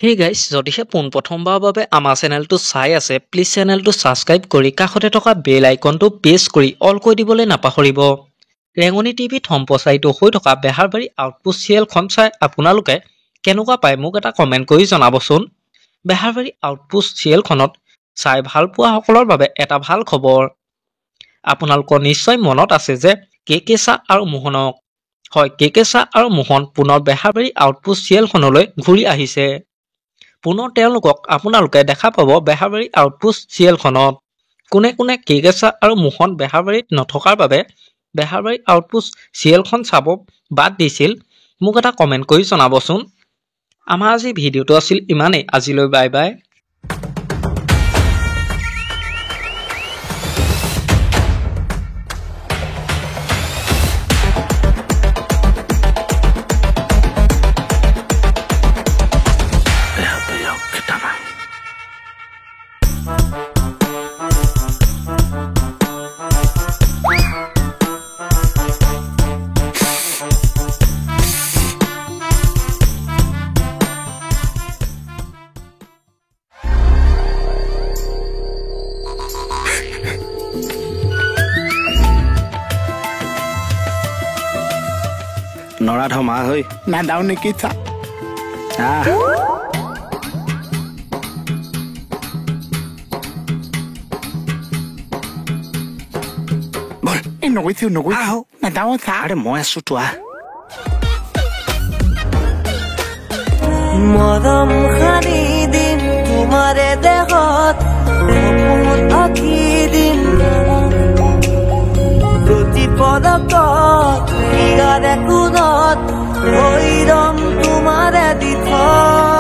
Hey guys, যদিহে পোনপ্ৰথমবাৰৰ বাবে আমাৰ চেনেলটো চাই আছে, প্লিজ চেনেলটো ছাবস্ক্ৰাইব কৰি কাষতে থকা বেল আইকনটো প্ৰেছ কৰি অল কৰি দিবলৈ নাপাহৰিব। ৰেঙনি টিভিত সম্প্ৰচাৰিত হৈ থকা বেহাৰবাৰী আউটপোষ্ট চিৰিয়েলখন চাই আপোনালোকে কেনেকুৱা পায় মোক এটা কমেণ্ট কৰি জনাবচোন। বেহাৰবাৰী আউটপোষ্ট চিৰিয়েলখনত চাই ভাল পোৱা সকলৰ বাবে এটা ভাল খবৰ। আপোনালোকৰ নিশ্চয় মনত আছে যে কেকেচা আৰু মোহনক। হয়, কেকেচা আৰু মোহন পুনৰ বেহাৰবাৰী আউটপোষ্ট চিৰিয়েলখনলৈ ঘূৰি আহিছে। পুনৰ তেওঁলোকক আপোনালোকে দেখা পাব বেহাৰবাৰী আউটপোষ্ট চিৰিয়েলখনত। কোনে কোনে কেকেচা আৰু মোহন বেহাৰবাৰীত নথকাৰ বাবে বেহাৰবাৰী আউটপোষ্ট চিৰিয়েলখন চাব বাদ দিছিল, মোক এটা কমেণ্ট কৰি জনাবচোন। আমাৰ আজি ভিডিঅ'টো আছিল ইমানেই। আজিলৈ বাই বাই। নৰা ধমা হৈ নাদাও নেকি চা নগৈছো নাদাও চা। আৰে মই আছো তোৱা। মৰম সানি দিম তোমাৰে দেহত, সপোন আঁকি দিম প্ৰতি পদকত, ইয়াৰে কোণত হৈ ৰম তোমাৰে দিঠত।